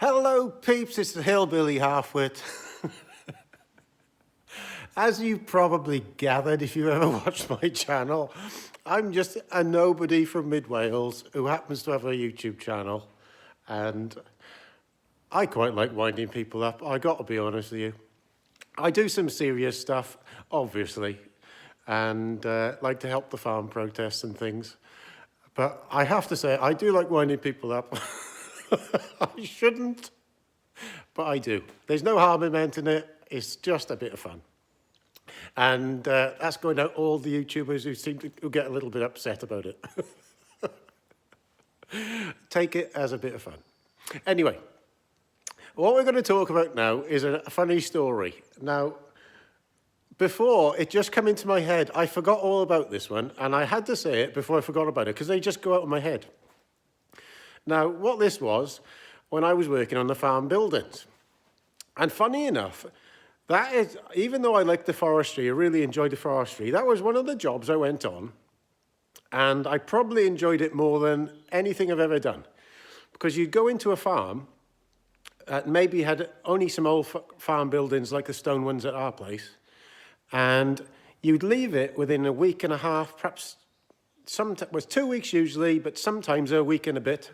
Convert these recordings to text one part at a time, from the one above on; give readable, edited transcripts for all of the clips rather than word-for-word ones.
Hello peeps, it's the Hillbilly Halfwit. As you've probably gathered if you've ever watched my channel, I'm just a nobody from Mid Wales who happens to have a YouTube channel, and I quite like winding people up, I got to be honest with you. I do some serious stuff, obviously, and like to help the farm protests and things, but I have to say I do like winding people up. I shouldn't, but I do. There's no harm in mentioning it. It's just a bit of fun. And that's going out all the YouTubers who get a little bit upset about it. Take it as a bit of fun. Anyway, what we're going to talk about now is a funny story. Now, before, it just came into my head. I forgot all about this one, and I had to say it before I forgot about it, because they just go out of my head. Now, what this was, when I was working on the farm buildings. And funny enough, that is, even though I liked the forestry, I really enjoyed the forestry, that was one of the jobs I went on, and I probably enjoyed it more than anything I've ever done. Because you'd go into a farm that maybe had only some old farm buildings like the stone ones at our place, and you'd leave it within a week and a half, perhaps was 2 weeks usually, but sometimes a week and a bit,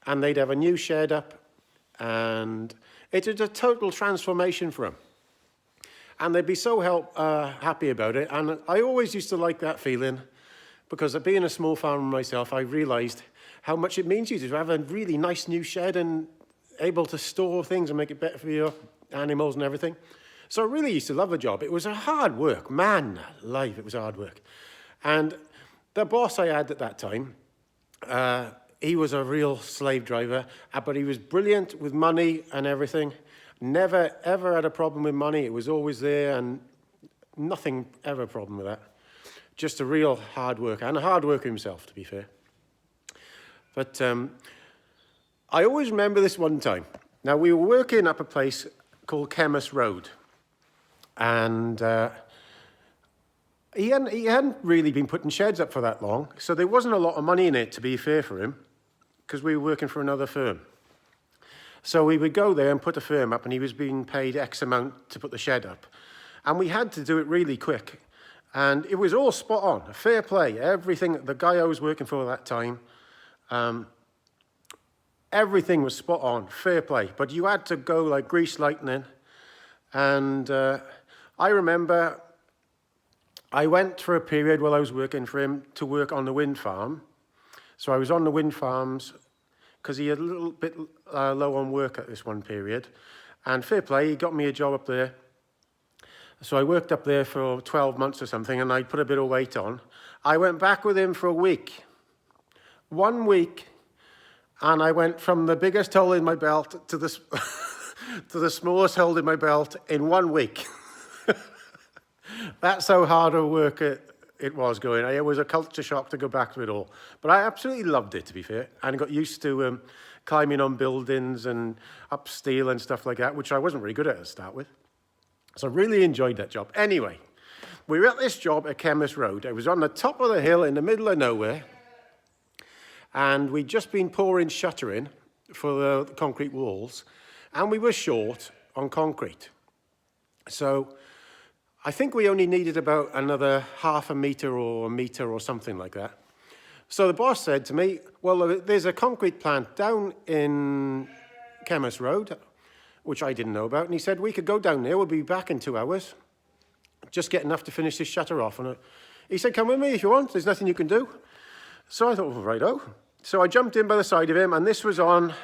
and they'd have a new shed up, and it was a total transformation for them. And they'd be so happy about it, and I always used to like that feeling, because being a small farmer myself, I realised how much it means to you to have a really nice new shed and able to store things and make it better for your animals and everything. So I really used to love the job. It was a hard work, man alive, it was hard work. And the boss I had at that time, he was a real slave driver, but he was brilliant with money and everything. Never, ever had a problem with money. It was always there, and nothing ever a problem with that. Just a real hard worker, and a hard worker himself, to be fair. But I always remember this one time. Now, we were working up a place called Chemist Road, and he hadn't really been putting sheds up for that long, so there wasn't a lot of money in it, to be fair for him, because we were working for another firm. So we would go there and put a firm up, and he was being paid X amount to put the shed up. And we had to do it really quick. And it was all spot on, fair play. Everything, the guy I was working for at that time, everything was spot on, fair play. But you had to go like grease lightning. And I remember I went for a period while I was working for him to work on the wind farm. So I was on the wind farms because he had a little bit low on work at this one period. And fair play, he got me a job up there. So I worked up there for 12 months or something, and I put a bit of weight on. I went back with him for a week. 1 week, and I went from the biggest hole in my belt to the, to the smallest hole in my belt in 1 week. That's how hard a work it was going. It was a culture shock to go back to it all. But I absolutely loved it, to be fair, and got used to climbing on buildings and up steel and stuff like that, which I wasn't really good at to start with. So I really enjoyed that job. Anyway, we were at this job at Chemist Road. It was on the top of the hill in the middle of nowhere, and we'd just been pouring shuttering for the concrete walls, and we were short on concrete. So I think we only needed about another half a metre or something like that. So the boss said to me, well, there's a concrete plant down in Chemist Road, which I didn't know about, and he said, we could go down there, we'll be back in 2 hours, just get enough to finish this shutter off. And he said, come with me if you want, there's nothing you can do. So I thought, well, righto. So I jumped in by the side of him, and this was on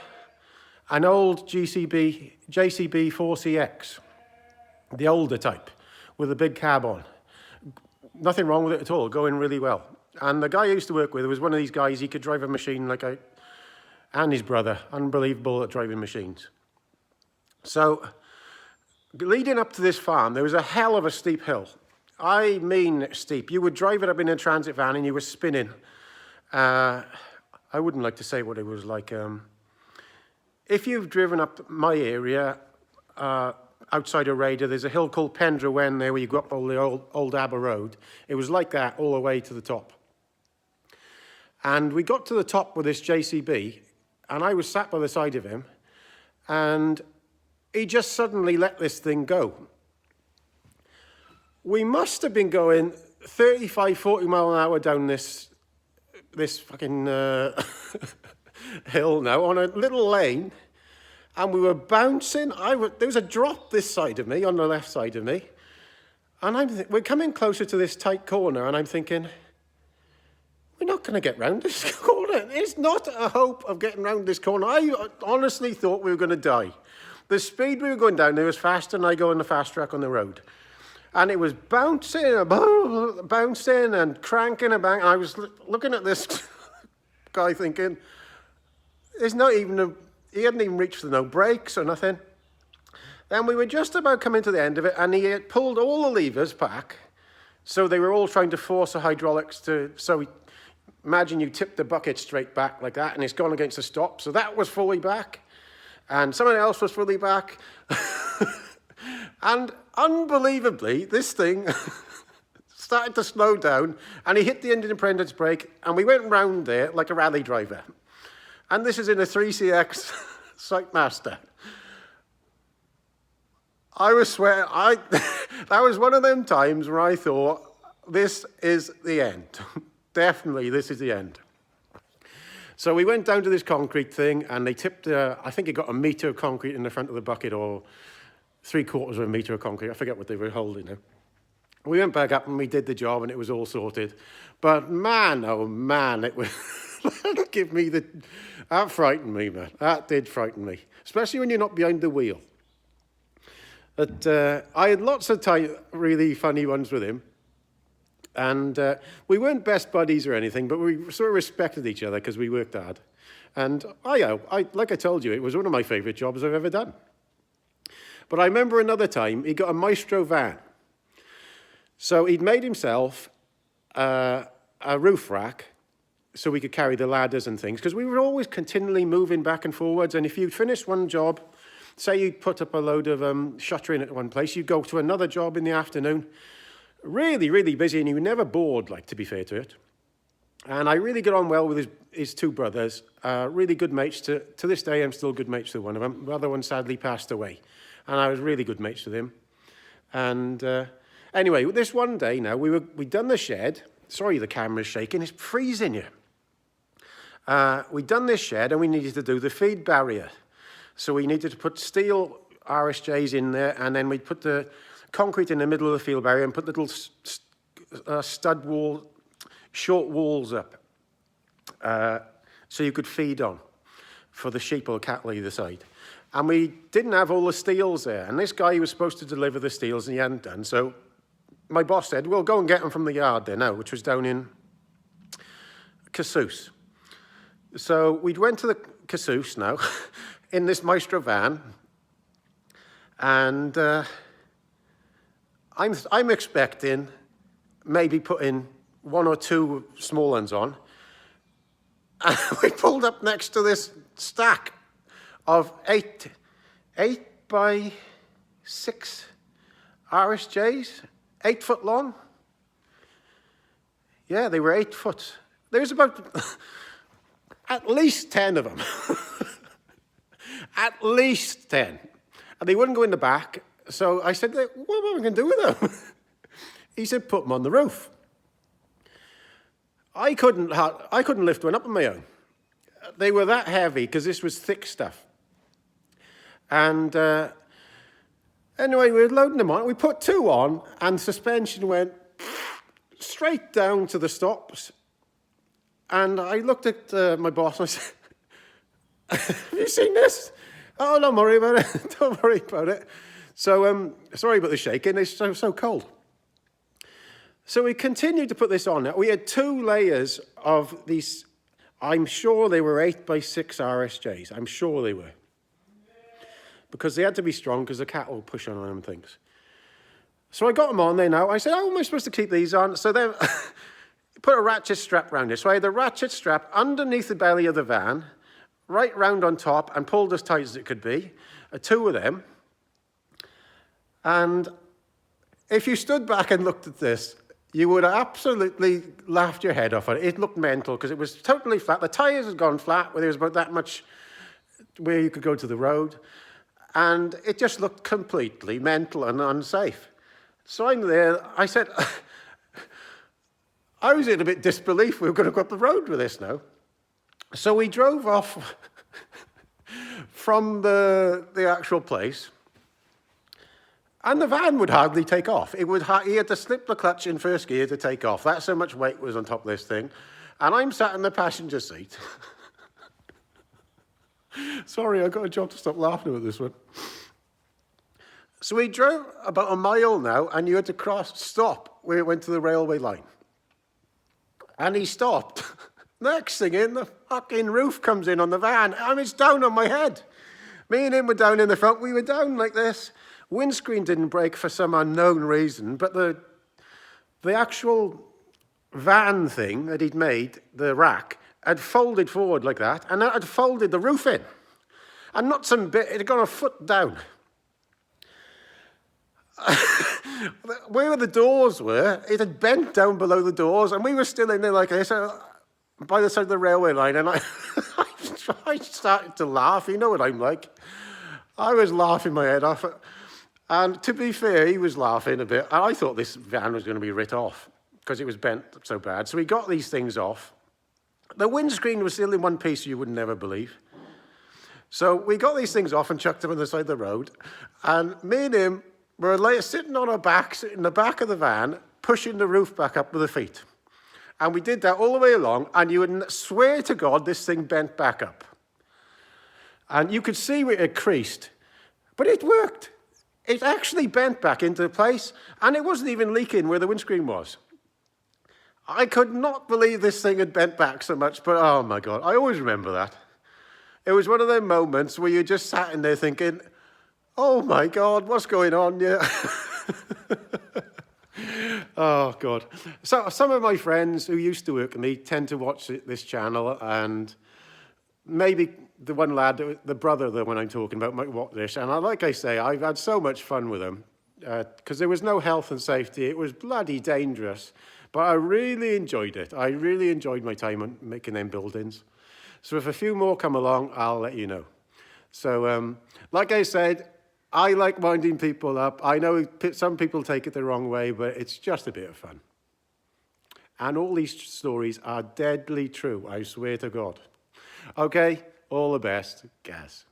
an old JCB 4CX, the older type, with a big cab on. Nothing wrong with it at all, going really well. And the guy I used to work with was one of these guys, he could drive a machine and his brother, unbelievable at driving machines. So, leading up to this farm, there was a hell of a steep hill. I mean steep. You would drive it up in a transit van and you were spinning. I wouldn't like to say what it was like. If you've driven up my area, outside of Raider, there's a hill called Pendrawen there where you go up all the old Aber Road. It was like that all the way to the top. And we got to the top with this JCB, and I was sat by the side of him, and he just suddenly let this thing go. We must have been going 35, 40 mile an hour down this fucking hill now on a little lane, and we were bouncing. There was a drop this side of me, on the left side of me, and we're coming closer to this tight corner, and I'm thinking, we're not going to get round this corner. There's not a hope of getting round this corner. I honestly thought we were going to die. The speed we were going down there was faster than I go on the fast track on the road. And it was bouncing and cranking and bang. I was looking at this guy thinking, there's not even he hadn't even reached no brakes or nothing. Then we were just about coming to the end of it, and he had pulled all the levers back. So they were all trying to force the hydraulics imagine you tip the bucket straight back like that, and it's gone against the stop. So that was fully back, and someone else was fully back. And unbelievably, this thing started to slow down, and he hit the independence brake, and we went round there like a rally driver. And this is in a 3CX Sightmaster. I was swearing. That was one of them times where I thought, this is the end. Definitely, this is the end. So we went down to this concrete thing, and they tipped, I think it got 1 meter of concrete in the front of the bucket, or 3/4 of a meter of concrete. I forget what they were holding now. We went back up and we did the job, and it was all sorted. But man, oh man, it was that frightened me, man. That did frighten me, especially when you're not behind the wheel. But I had lots of really funny ones with him, and we weren't best buddies or anything, but we sort of respected each other because we worked hard. And like I told you, it was one of my favourite jobs I've ever done. But I remember another time, he got a Maestro van. So he'd made himself a roof rack so we could carry the ladders and things, because we were always continually moving back and forwards. And if you finished one job, say you put up a load of shuttering at one place, you'd go to another job in the afternoon. Really, really busy, and you were never bored, to be fair to it. And I really got on well with his two brothers, really good mates. To this day, I'm still good mates with one of them. The other one sadly passed away. And I was really good mates with him. And anyway, this one day now, we'd done the shed. Sorry, the camera's shaking. It's freezing here. We'd done this shed, and we needed to do the feed barrier. So we needed to put steel RSJs in there, and then we'd put the concrete in the middle of the feed barrier and put little stud wall, short walls up, so you could feed on for the sheep or cattle either side. And we didn't have all the steels there. And this guy was supposed to deliver the steels, and he hadn't done. So my boss said, well, go and get them from the yard there now, which was down in Cassoos. So we went to the Cassoos now in this Maestro van. And I'm expecting maybe putting 1 or 2 small ones on. And we pulled up next to this stack of 8 by 6 RSJs, 8 foot long. Yeah, they were 8 foot. There was about at least 10 of them. At least 10. And they wouldn't go in the back. So I said, what am I going to do with them? He said, put them on the roof. I couldn't lift one up on my own. They were that heavy because this was thick stuff. And anyway, we were loading them on. We put 2 on, and suspension went straight down to the stops. And I looked at my boss and I said, have you seen this? Oh, don't worry about it. Don't worry about it. So sorry about the shaking. It's so cold. So we continued to put this on. We had 2 layers of these. I'm sure they were 8 by 6 RSJs. I'm sure they were. Because they had to be strong because the cattle will push on them things. So I got them on there now. I said, how am I supposed to keep these on? So then put a ratchet strap around it. So I had the ratchet strap underneath the belly of the van, right round on top, and pulled as tight as it could be. 2 of them. And if you stood back and looked at this, you would have absolutely laughed your head off at it. It looked mental because it was totally flat. The tyres had gone flat, where there was about that much where you could go to the road, and it just looked completely mental and unsafe. So I'm there, I said, I was in a bit disbelief we were going to go up the road with this now. So we drove off from the actual place, and the van would hardly take off. He had to slip the clutch in first gear to take off. That's how much weight was on top of this thing. And I'm sat in the passenger seat. Sorry, I got a job to stop laughing at this one. So we drove about a mile now, and you had to stop where it went to the railway line. And he stopped. Next thing in, the fucking roof comes in on the van, and it's down on my head. Me and him were down in the front. We were down like this. Windscreen didn't break for some unknown reason, but the actual van thing that he'd made, the rack, had folded forward like that, and that had folded the roof in. And not some bit, it had gone a foot down. Where the doors were, it had bent down below the doors, and we were still in there like this, by the side of the railway line, and I started to laugh. You know what I'm like. I was laughing my head off. And to be fair, he was laughing a bit. And I thought this van was going to be writ off because it was bent so bad. So we got these things off. The windscreen was still in one piece you would never believe. So we got these things off and chucked them on the side of the road. And me and him were sitting on our backs in the back of the van, pushing the roof back up with our feet. And we did that all the way along, and you would swear to God this thing bent back up. And you could see where it creased, but it worked. It actually bent back into place, and it wasn't even leaking where the windscreen was. I could not believe this thing had bent back so much, but oh my God, I always remember that. It was one of those moments where you just sat in there thinking, oh my God, what's going on here? Oh, God. So some of my friends who used to work with me tend to watch this channel, and maybe the one lad, the brother, the one I'm talking about, might watch this. And like I say, I've had so much fun with him because there was no health and safety. It was bloody dangerous, but I really enjoyed it. I really enjoyed my time making them buildings. So if a few more come along, I'll let you know. So like I said, I like winding people up. I know some people take it the wrong way, but it's just a bit of fun. And all these stories are deadly true, I swear to God. Okay, all the best, Gaz.